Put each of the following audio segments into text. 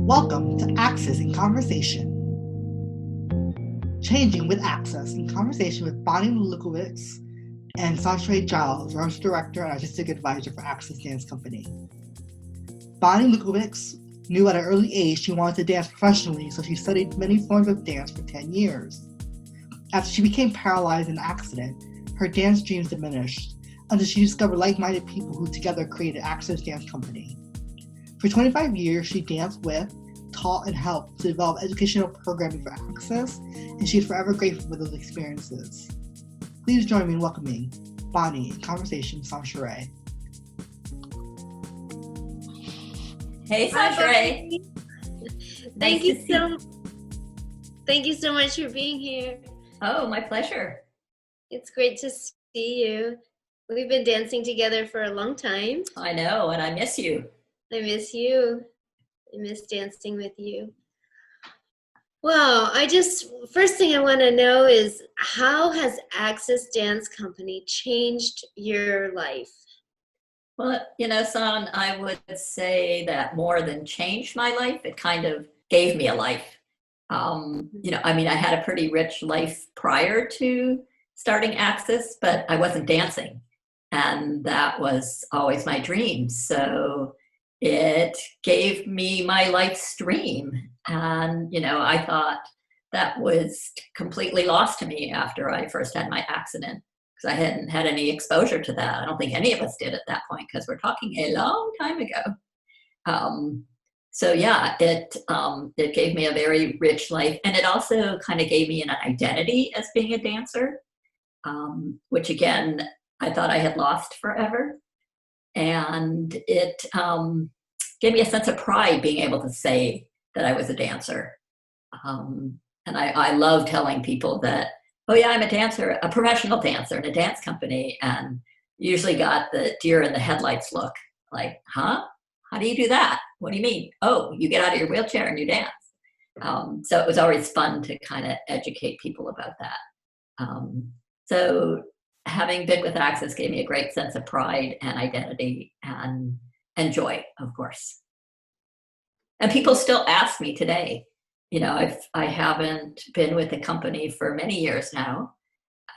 Welcome to Access in Conversation. Changing with Access in conversation with Bonnie Lewkowicz and Sonsherée Giles, Rehearsal Director and Artistic Advisor for Access Dance Company. Bonnie Lewkowicz knew at an early age she wanted to dance professionally, so she studied many forms of dance for 10 years. After she became paralyzed in an accident, her dance dreams diminished until she discovered like-minded people who together created Access Dance Company. For 25 years, she danced with, taught, and helped to develop educational programming for Access, and she is forever grateful for those experiences. Please join me in welcoming Bonnie in Conversation with Sonsherée. Hey, Sonsherée. Thank you so much for being here. Oh, my pleasure. It's great to see you. We've been dancing together for a long time. I know, and I miss you. I miss you. I miss dancing with you. Well, first thing I want to know is, how has Access Dance Company changed your life? Well, Son, I would say that more than changed my life, it kind of gave me a life. I had a pretty rich life prior to starting Access, but I wasn't dancing. And that was always my dream. So it gave me my life's dream. And, I thought that was completely lost to me after I first had my accident, because I hadn't had any exposure to that. I don't think any of us did at that point, because we're talking a long time ago. It gave me a very rich life. And it also kind of gave me an identity as being a dancer, which again, I thought I had lost forever. And it gave me a sense of pride being able to say that I was a dancer. And I love telling people that, oh yeah, I'm a dancer, a professional dancer in a dance company, and usually got the deer in the headlights look, like, huh? How do you do that? What do you mean? Oh, you get out of your wheelchair and you dance. So it was always fun to kind of educate people about that. So having been with Access gave me a great sense of pride and identity and joy, of course. And people still ask me today. I haven't been with the company for many years now,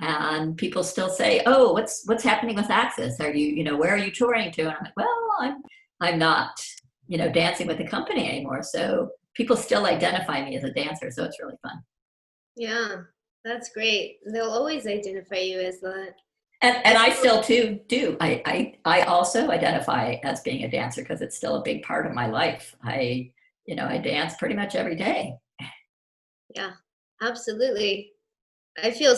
and people still say, "Oh, what's happening with Access? Are you, where are you touring to?" And I'm like, "Well, I'm not, dancing with the company anymore." So people still identify me as a dancer, so it's really fun. Yeah, that's great. They'll always identify you as that. And I still do. I also identify as being a dancer because it's still a big part of my life. I dance pretty much every day. Yeah, absolutely. I feel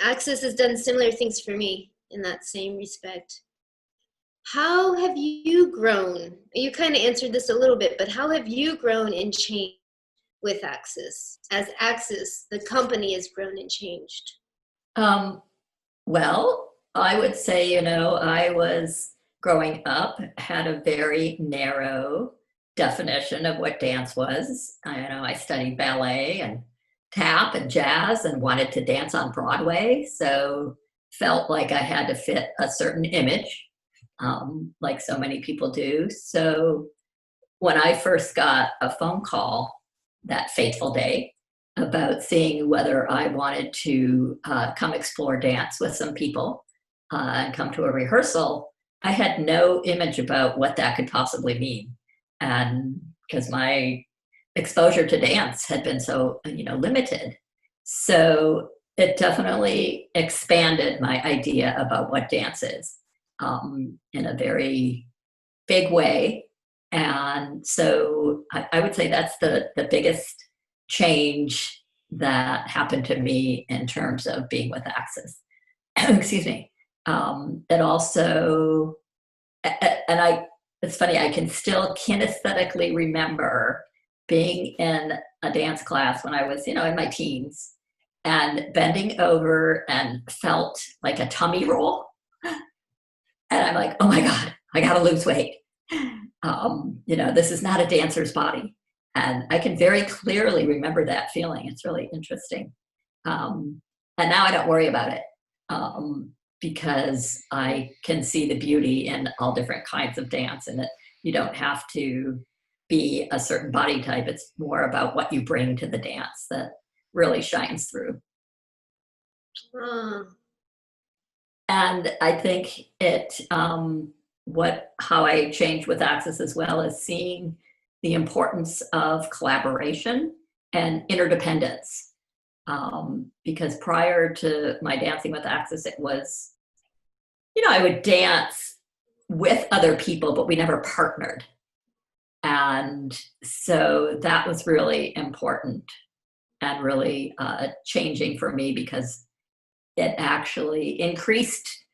Access has done similar things for me in that same respect. How have you grown? You kind of answered this a little bit, but how have you grown and changed with Access? As Access, the company, has grown and changed. Well, I would say, I was growing up, had a very narrow definition of what dance was. I studied ballet and tap and jazz and wanted to dance on Broadway, so felt like I had to fit a certain image, like so many people do. So when I first got a phone call that fateful day about seeing whether I wanted to come explore dance with some people and come to a rehearsal, I had no image about what that could possibly mean. And because my exposure to dance had been so, limited. So it definitely expanded my idea about what dance is in a very big way. And so I would say that's the biggest change that happened to me in terms of being with Access. Excuse me. It also, it's funny, I can still kinesthetically remember being in a dance class when I was, in my teens, and bending over and felt like a tummy roll. And I'm like, oh my God, I gotta lose weight. This is not a dancer's body. And I can very clearly remember that feeling. It's really interesting. And now I don't worry about it. Because I can see the beauty in all different kinds of dance, and that you don't have to be a certain body type. It's more about what you bring to the dance that really shines through. And I think how I changed with Access as well is seeing the importance of collaboration and interdependence. Because prior to my dancing with Access, it was, I would dance with other people, but we never partnered. And so that was really important and really changing for me, because it actually increased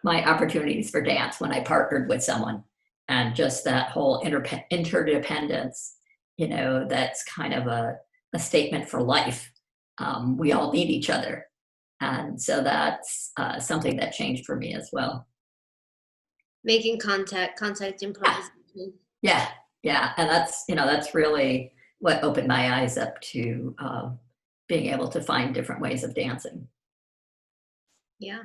my opportunities for dance when I partnered with someone. And just that whole interdependence, that's kind of a statement for life. We all need each other. And so that's something that changed for me as well. Making contact improvisation. Yeah. And that's really what opened my eyes up to being able to find different ways of dancing. Yeah.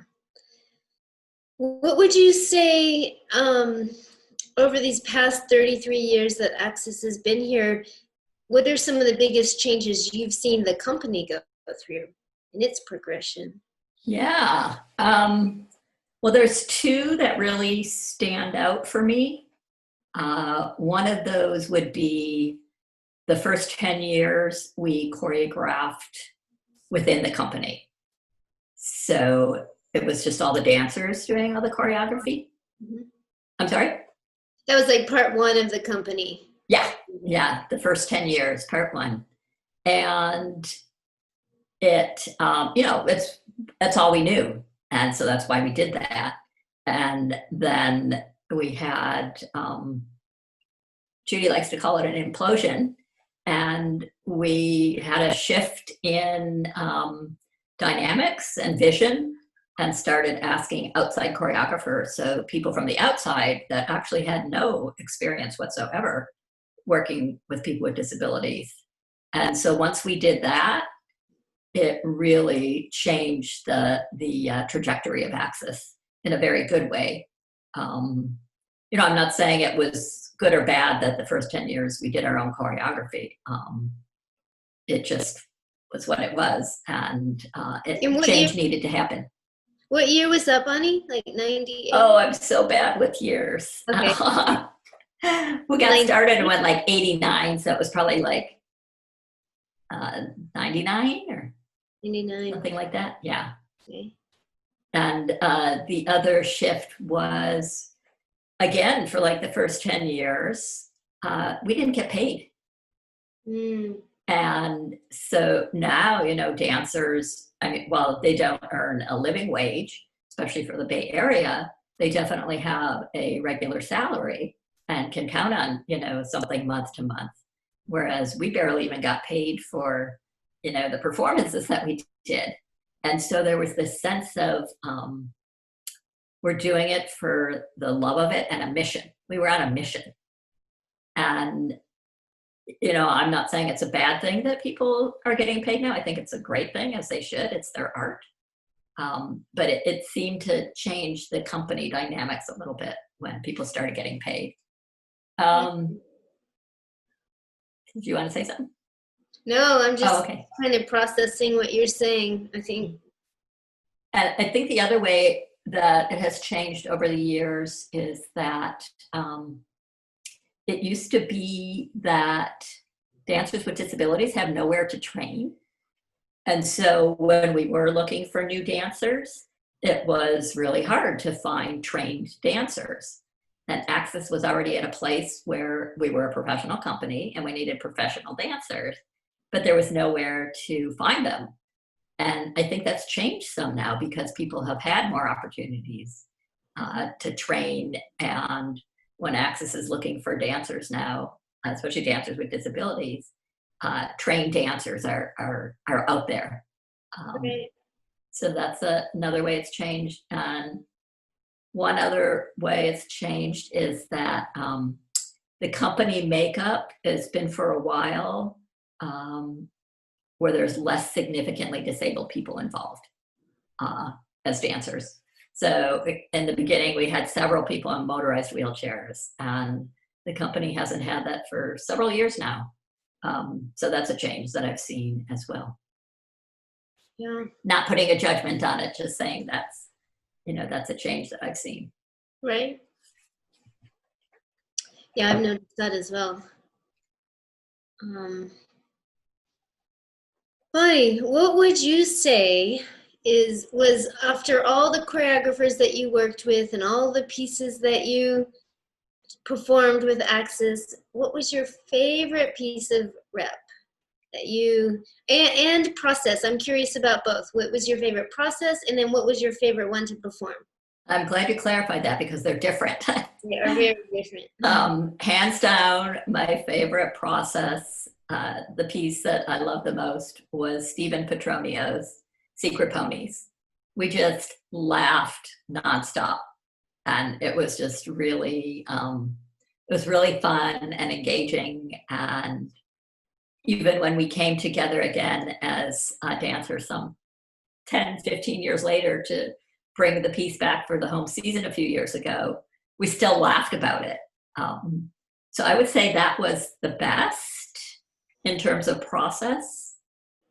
What would you say over these past 33 years that Access has been here, what are some of the biggest changes you've seen the company go through in its progression? Yeah. Well, there's two that really stand out for me. One of those would be the first 10 years we choreographed within the company. So it was just all the dancers doing all the choreography. Mm-hmm. I'm sorry? That was like part one of the company. Yeah, the first 10 years, part one. And it, that's all we knew. And so that's why we did that. And then we had, Judy likes to call it an implosion. And we had a shift in dynamics and vision, and started asking outside choreographers, so people from the outside that actually had no experience whatsoever working with people with disabilities. And so once we did that, it really changed the trajectory of Access in a very good way. I'm not saying it was good or bad that the first 10 years we did our own choreography. It just was what it was, and change needed to happen. What year was that, Bonnie? Like 98? Oh, I'm so bad with years. Okay. We got started and went like 89, so it was probably like 99 or 99. something like that. Yeah. Okay. And the other shift was, again, for like the first 10 years, we didn't get paid. And so now, dancers, while they don't earn a living wage, especially for the Bay Area, they definitely have a regular salary and can count on, something month to month. Whereas we barely even got paid for, the performances that we did. And so there was this sense of, we're doing it for the love of it and a mission. We were on a mission. And I'm not saying it's a bad thing that people are getting paid now. I think it's a great thing, as they should. It's their art. But it seemed to change the company dynamics a little bit when people started getting paid. Do you want to say something? No, I'm just okay. kind of processing what you're saying, I think. And I think the other way that it has changed over the years is that it used to be that dancers with disabilities have nowhere to train. And so when we were looking for new dancers, it was really hard to find trained dancers. And Access was already at a place where we were a professional company and we needed professional dancers, but there was nowhere to find them. And I think that's changed some now because people have had more opportunities to train. And when Access is looking for dancers now, especially dancers with disabilities, trained dancers are out there. Okay. So that's another way it's changed. And one other way it's changed is that the company makeup has been for a while where there's less significantly disabled people involved as dancers. So in the beginning, we had several people on motorized wheelchairs, and the company hasn't had that for several years now. So that's a change that I've seen as well. Yeah. Not putting a judgment on it, just saying that's, that's a change that I've seen. Right. Yeah, I've noticed that as well. Buddy, what would you say was after all the choreographers that you worked with and all the pieces that you performed with Axis, what was your favorite piece of rep that you and process? I'm curious about both. What was your favorite process, and then what was your favorite one to perform? I'm glad you clarified that because they're different. They are very different. Hands down, my favorite process, the piece that I love the most was Stephen Petronio's Secret Ponies. We just laughed nonstop, and it was just really, it was really fun and engaging. And even when we came together again as dancers some 10, 15 years later to bring the piece back for the home season a few years ago, we still laughed about it. So I would say that was the best in terms of process.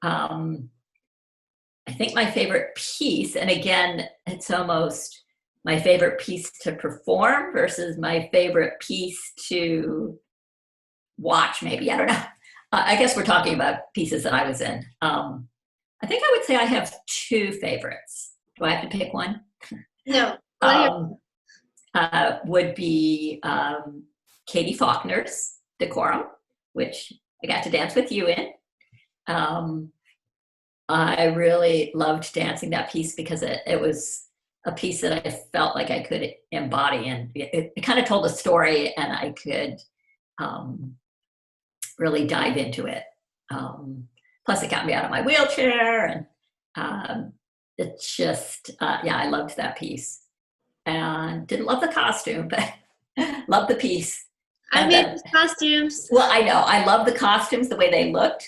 I think my favorite piece, and again, it's almost my favorite piece to perform versus my favorite piece to watch, maybe, I don't know. I guess we're talking about pieces that I was in. I think I would say I have two favorites. Do I have to pick one? No. Would be Katie Faulkner's Decorum, which I got to dance with you in. I really loved dancing that piece because it was a piece that I felt like I could embody, and it kind of told a story, and I could really dive into it. Plus, it got me out of my wheelchair, and it's just, I loved that piece. And didn't love the costume, but loved the piece. I made the costumes. Well, I know. I love the costumes, the way they looked.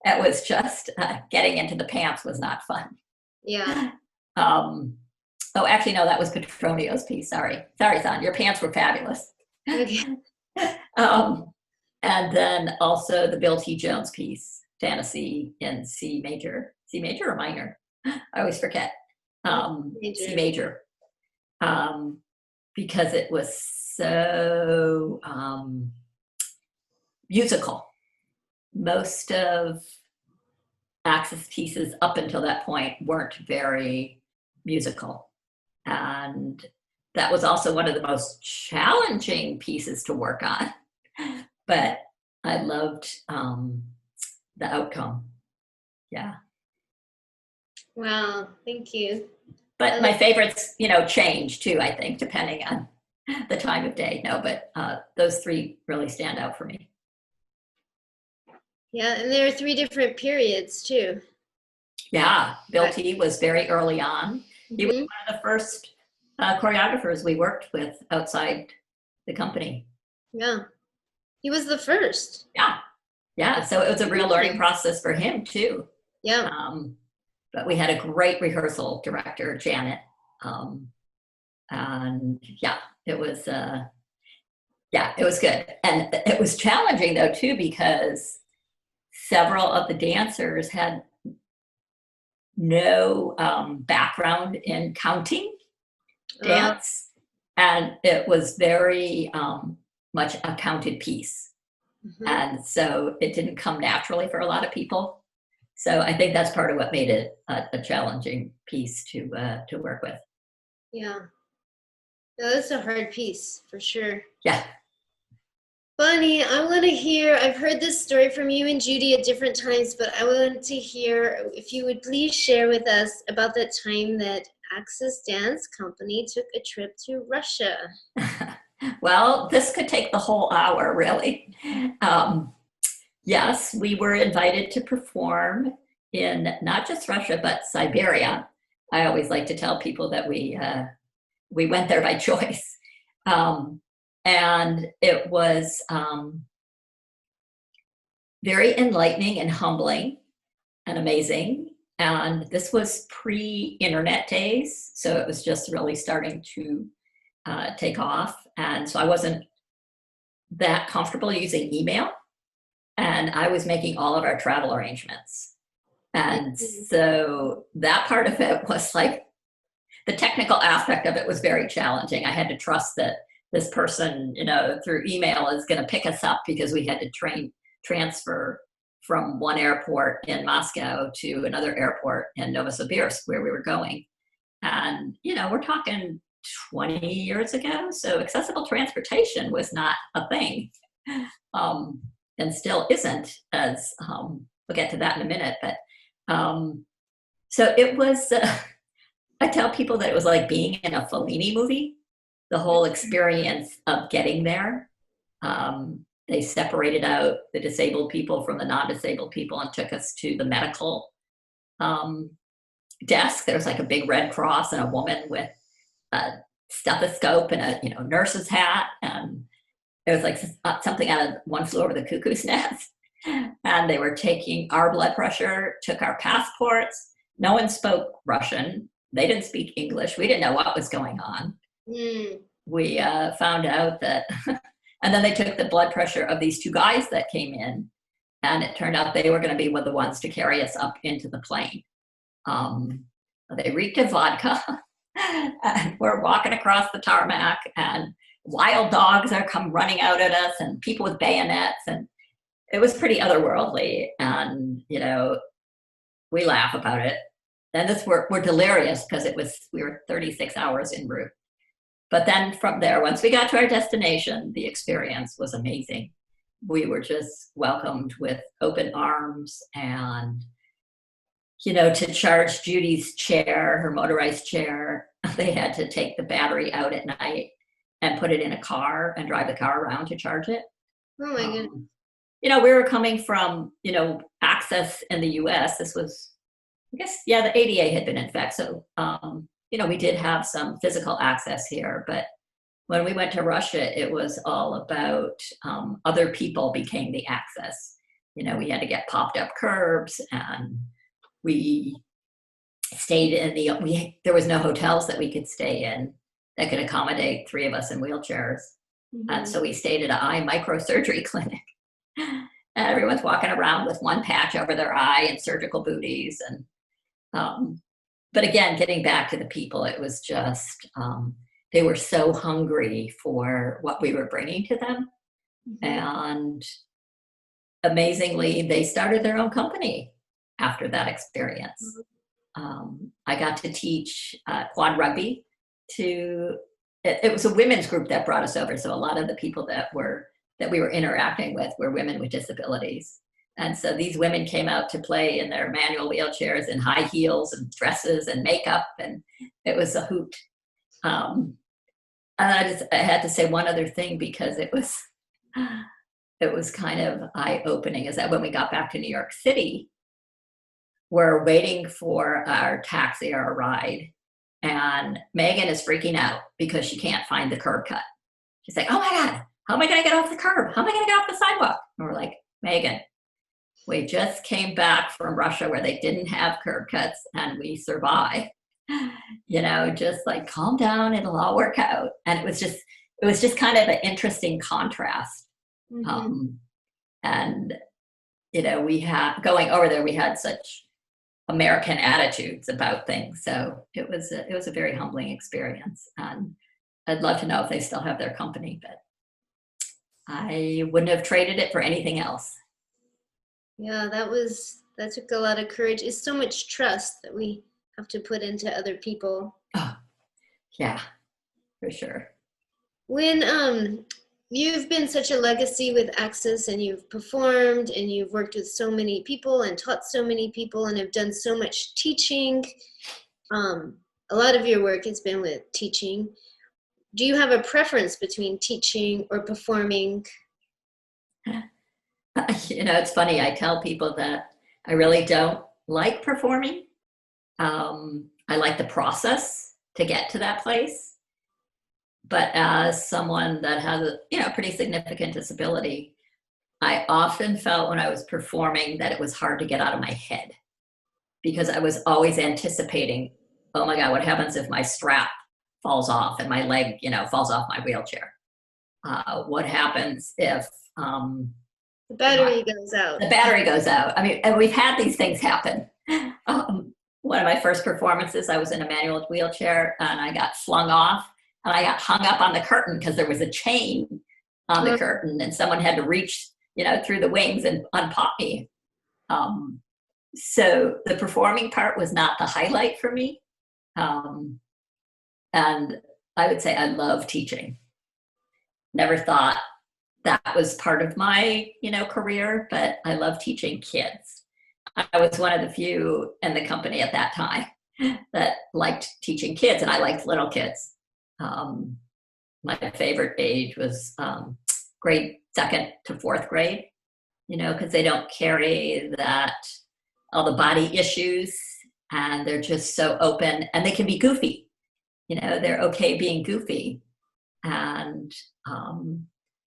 It was just getting into the pants was not fun. Yeah. Oh, actually, no, that was Petronio's piece. Sorry, Son. Your pants were fabulous. Okay. And then also the Bill T. Jones piece, Fantasy in C major. C major or minor? I always forget. C major. Because it was so musical. Most of Axis pieces up until that point weren't very musical. And that was also one of the most challenging pieces to work on. But I loved the outcome. Yeah. Wow, thank you. But my favorites, change too, I think, depending on the time of day. No, but those three really stand out for me. Yeah, and there are three different periods too. Yeah, Bill T was very early on. He was Mhm. one of the first choreographers we worked with outside the company. Yeah, he was the first. Yeah. So it was a real learning process for him too. Yeah. But we had a great rehearsal director, Janet. And it was good. And it was challenging though too, because several of the dancers had no background in counting dance. And it was very much a counted piece. Mhm. And so it didn't come naturally for a lot of people. So I think that's part of what made it a challenging piece to work with. Yeah. No, that's a hard piece for sure. Yeah. Bunny, I want to hear, I've heard this story from you and Judy at different times, but I want to hear if you would please share with us about that time that Axis Dance Company took a trip to Russia. Well, this could take the whole hour, really. Yes, we were invited to perform in not just Russia, but Siberia. I always like to tell people that we went there by choice. And it was very enlightening and humbling and amazing. And this was pre-internet days, so it was just really starting to take off. And so I wasn't that comfortable using email, and I was making all of our travel arrangements. And so that part of it was like, the technical aspect of it was very challenging. I had to trust that this person, through email is going to pick us up, because we had to transfer from one airport in Moscow to another airport in Novosibirsk, where we were going. And, we're talking 20 years ago. So accessible transportation was not a thing, and still isn't, as we'll get to that in a minute. But so it was, I tell people that it was like being in a Fellini movie, the whole experience of getting there. They separated out the disabled people from the non-disabled people and took us to the medical desk. There was like a big red cross and a woman with a stethoscope and a nurse's hat. And it was like something out of One Flew Over the Cuckoo's Nest. And they were taking our blood pressure, took our passports. No one spoke Russian. They didn't speak English. We didn't know what was going on. We found out that, and then they took the blood pressure of these two guys that came in, and it turned out they were going to be one of the ones to carry us up into the plane. They reeked of vodka, and we're walking across the tarmac, and wild dogs are come running out at us, and people with bayonets, and it was pretty otherworldly. And we laugh about it. And we're delirious, because we were 36 hours en route. But then from there, once we got to our destination, the experience was amazing. We were just welcomed with open arms, and, to charge Judy's chair, her motorized chair, they had to take the battery out at night and put it in a car and drive the car around to charge it. Oh my goodness. We were coming from, access in the US. This was, I guess, the ADA had been in effect. So, we did have some physical access here, but when we went to Russia, it was all about other people became the access. We had to get popped up curbs, and we stayed in there was no hotels that we could stay in that could accommodate three of us in wheelchairs. Mm-hmm. And so we stayed at an eye microsurgery clinic. And everyone's walking around with one patch over their eye and surgical booties. And but again, getting back to the people, it was just, they were so hungry for what we were bringing to them. Mm-hmm. And amazingly, they started their own company after that experience. Mm-hmm. I got to teach quad rugby it was a women's group that brought us over. So a lot of the people that we were interacting with were women with disabilities. And so these women came out to play in their manual wheelchairs in high heels and dresses and makeup, and it was a hoot. And I had to say one other thing, because it was kind of eye-opening, is that when we got back to New York City, we're waiting for our taxi or a ride, and Megan is freaking out because she can't find the curb cut. She's like, oh my God, how am I going to get off the curb? How am I going to get off the sidewalk? And we're like, Megan, we just came back from Russia where they didn't have curb cuts, and we survived. Just like, calm down, it'll all work out. And it was just kind of an interesting contrast. Mm-hmm. And going over there, we had such American attitudes about things. So it was a very humbling experience. And I'd love to know if they still have their company, but I wouldn't have traded it for anything else. Yeah, that took a lot of courage. It's so much trust that we have to put into other people. Oh, yeah, for sure. When you've been such a legacy with Access, and you've performed, and you've worked with so many people and taught so many people, and have done so much teaching, a lot of your work has been with teaching. Do you have a preference between teaching or performing? It's funny. I tell people that I really don't like performing. I like the process to get to that place. But as someone that has a pretty significant disability, I often felt when I was performing that it was hard to get out of my head, because I was always anticipating, oh my God, what happens if my strap falls off and my leg, falls off my wheelchair? What happens if The battery goes out. the battery goes out? I mean, and we've had these things happen. One of my first performances, I was in a manual wheelchair and I got flung off and I got hung up on the curtain because there was a chain on the curtain and someone had to reach, through the wings and unpop me. So the performing part was not the highlight for me. And I would say I love teaching. Never thought that was part of my, career, but I love teaching kids. I was one of the few in the company at that time that liked teaching kids, and I liked little kids. My favorite age was grade 2nd to 4th grade, because they don't carry all the body issues, and they're just so open, and they can be goofy. They're okay being goofy. And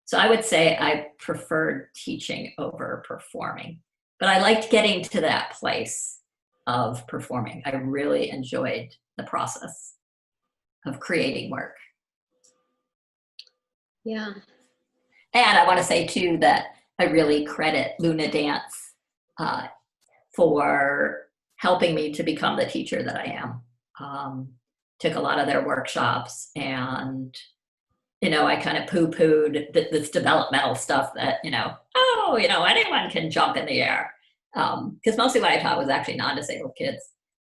so I would say I preferred teaching over performing. But I liked getting to that place of performing. I really enjoyed the process of creating work. Yeah. And I want to say, too, that I really credit Luna Dance for helping me to become the teacher that I am. Took a lot of their workshops, and I kind of poo-pooed this developmental stuff that, anyone can jump in the air. Because mostly what I taught was actually non-disabled kids.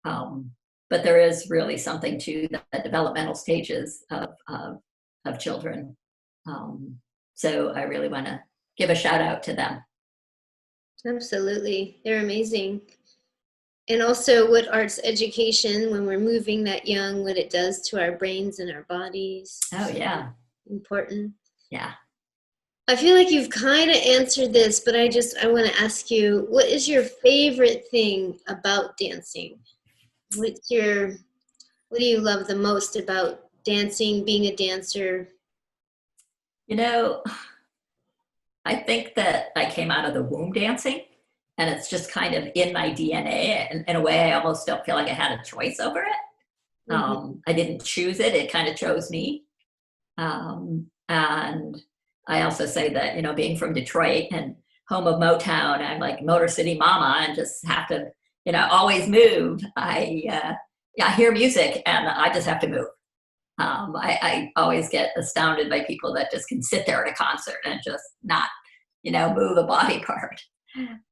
But there is really something to the developmental stages of children. So I really want to give a shout out to them. Absolutely. They're amazing. And also what arts education, when we're moving that young, what it does to our brains and our bodies. Oh, yeah. Important. Yeah. I feel like you've kind of answered this, but I want to ask you, what is your favorite thing about dancing? What do you love the most about dancing, being a dancer? I think that I came out of the womb dancing, and it's just kind of in my DNA. And in a way, I almost don't feel like I had a choice over it. Mm-hmm. I didn't choose it. It kind of chose me. And I also say that, being from Detroit and home of Motown, I'm like Motor City Mama and just have to, always move. I hear music and I just have to move. I always get astounded by people that just can sit there at a concert and just not, move a body part.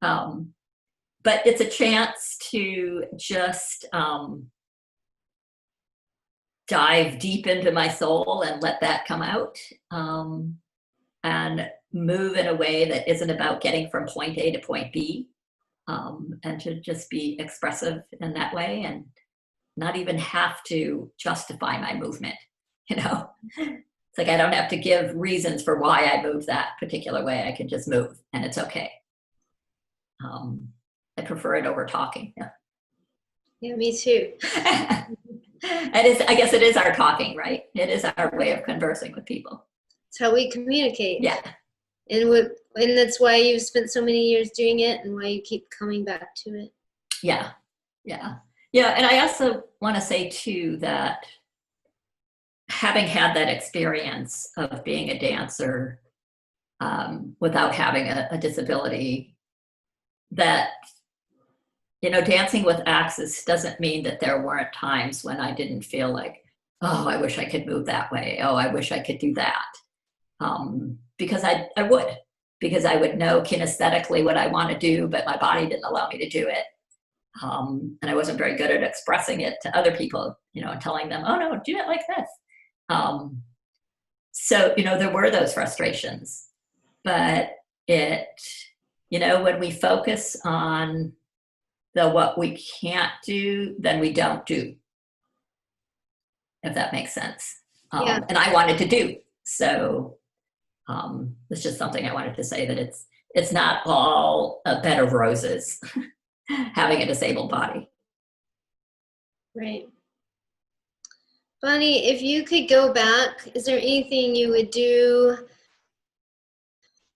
But it's a chance to just dive deep into my soul and let that come out, and move in a way that isn't about getting from point A to point B, and to just be expressive in that way and not even have to justify my movement. It's like I don't have to give reasons for why I move that particular way. I can just move and it's okay. I prefer it over talking. Yeah, me too. I guess it is our talking, right? It is our way of conversing with people. It's how we communicate. Yeah. And that's why you've spent so many years doing it and why you keep coming back to it. Yeah. And I also want to say too that having had that experience of being a dancer without having a disability, that dancing with Access doesn't mean that there weren't times when I didn't feel like, oh, I wish I could move that way. Oh, I wish I could do that. Because I would know kinesthetically what I want to do, but my body didn't allow me to do it. And I wasn't very good at expressing it to other people, and telling them, oh no, do it like this. So, there were those frustrations, but when we focus on what we can't do, then we don't do, if that makes sense. Yeah. And I wanted to do. So it's just something I wanted to say, that it's not all a bed of roses having a disabled body. Right. Bonnie, if you could go back, is there anything you would do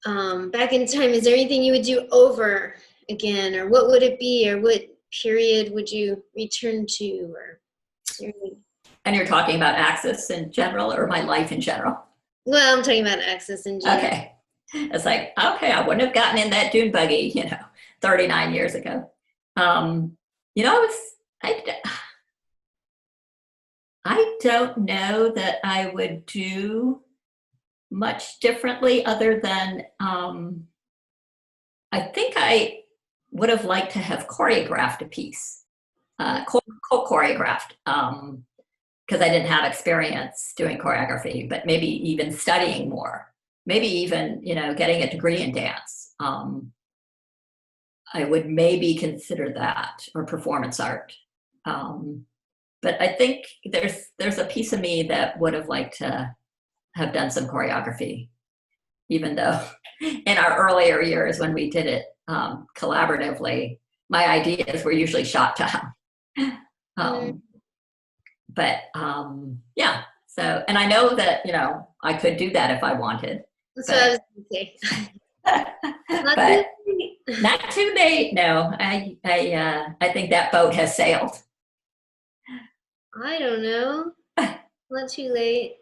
back in time? Is there anything you would do over again, or what would it be, or what period would you return to, or is there any... And you're talking about Access in general, or my life in general? Well, I'm talking about Access in general. Okay. It's like, okay, I wouldn't have gotten in that dune buggy, 39 years ago. I don't know that I would do much differently other than I think I would have liked to have choreographed a piece, co-choreographed, because I didn't have experience doing choreography, but maybe even studying more, maybe even, getting a degree in dance. I would maybe consider that, or performance art. But I think there's a piece of me that would have liked to have done some choreography, even though in our earlier years when we did it collaboratively, my ideas were usually shot down. Yeah. So, and I know that, I could do that if I wanted. That's what I was going to say. But not too late. No, I think that boat has sailed. I don't know. Not too late.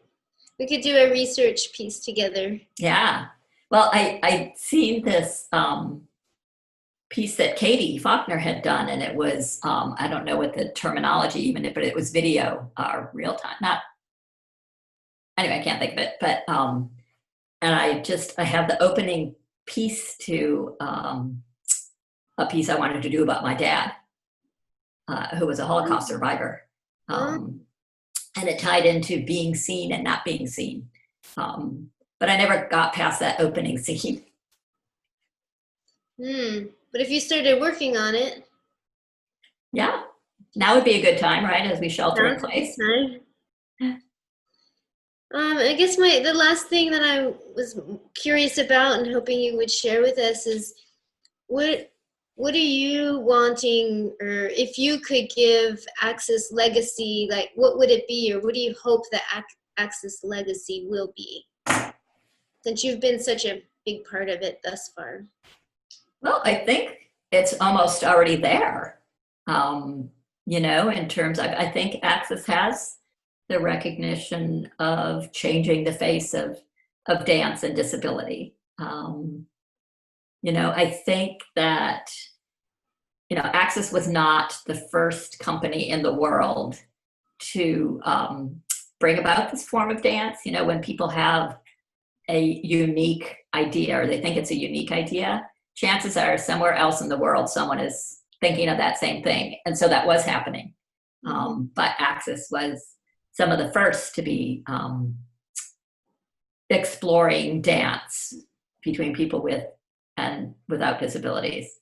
We could do a research piece together. Yeah. Well, I'd seen this piece that Katie Faulkner had done, and it was, I don't know what the terminology even, but it was video, real time. Anyway, I can't think of it, but, and I have the opening piece to a piece I wanted to do about my dad, who was a Holocaust survivor. And it tied into being seen and not being seen. But I never got past that opening scene. But if you started working on it. Yeah, now would be a good time, right? As we shelter in place. I guess the last thing that I was curious about and hoping you would share with us is what are you wanting, or if you could give Access legacy, like what would it be, or what do you hope the Access legacy will be, since you've been such a big part of it thus far? Well, I think it's almost already there. In terms of, I think Access has the recognition of changing the face of dance and disability. I think that, Access was not the first company in the world to bring about this form of dance. When people have a unique idea, or they think it's a unique idea, chances are somewhere else in the world someone is thinking of that same thing. And so that was happening. But Access was some of the first to be exploring dance between people with and without disabilities.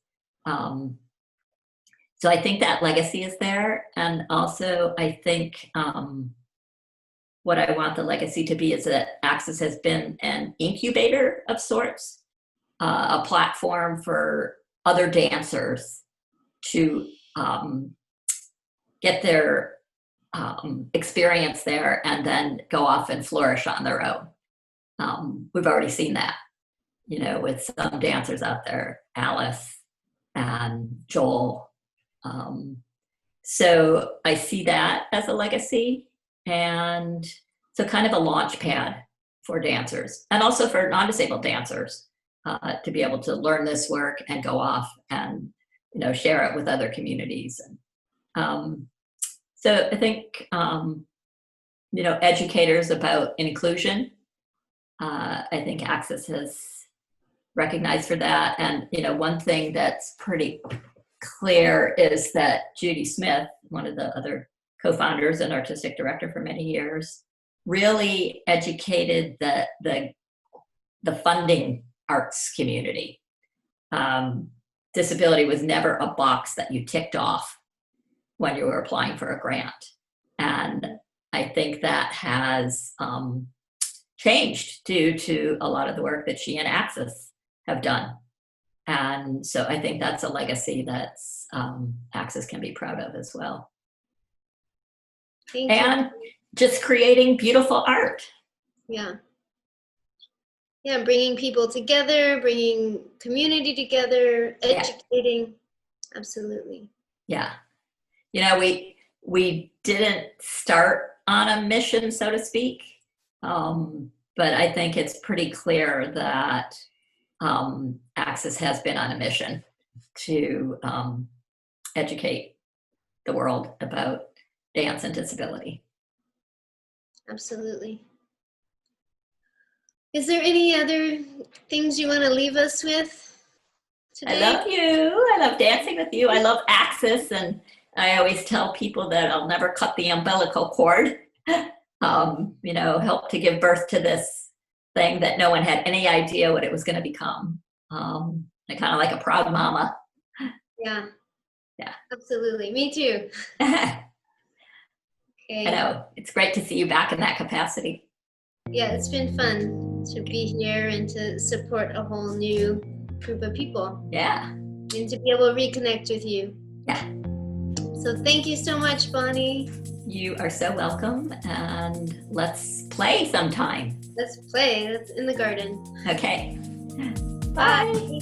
So I think that legacy is there. And also I think what I want the legacy to be is that Access has been an incubator of sorts, a platform for other dancers to get their experience there and then go off and flourish on their own. We've already seen that, with some dancers out there, Alice and Joel. So I see that as a legacy, and so kind of a launch pad for dancers, and also for non-disabled dancers to be able to learn this work and go off and share it with other communities. And so I think educators about inclusion. I think Access has recognized for that, and one thing that's pretty clear is that Judy Smith, one of the other co-founders and artistic director for many years, really educated the funding arts community. Disability was never a box that you ticked off when you were applying for a grant. And I think that has changed due to a lot of the work that she and Access have done. And so I think that's a legacy that's Access can be proud of as well. Thank and you. Just creating beautiful art. Yeah, bringing people together, bringing community together, educating. Yeah. Absolutely. Yeah. We didn't start on a mission, so to speak, but I think it's pretty clear that Access has been on a mission to educate the world about dance and disability. Absolutely. Is there any other things you want to leave us with today? I love you. I love dancing with you. I love Access, and I always tell people that I'll never cut the umbilical cord. Help to give birth to this thing that no one had any idea what it was going to become. Kind of like a proud mama. Yeah. Yeah. Absolutely. Me too. I Okay. know. It's great to see you back in that capacity. Yeah, it's been fun to be here and to support a whole new group of people. Yeah. And to be able to reconnect with you. Yeah. So thank you so much, Bonnie. You are so welcome, and let's play sometime. Let's play. Let's in the garden. Okay. Bye.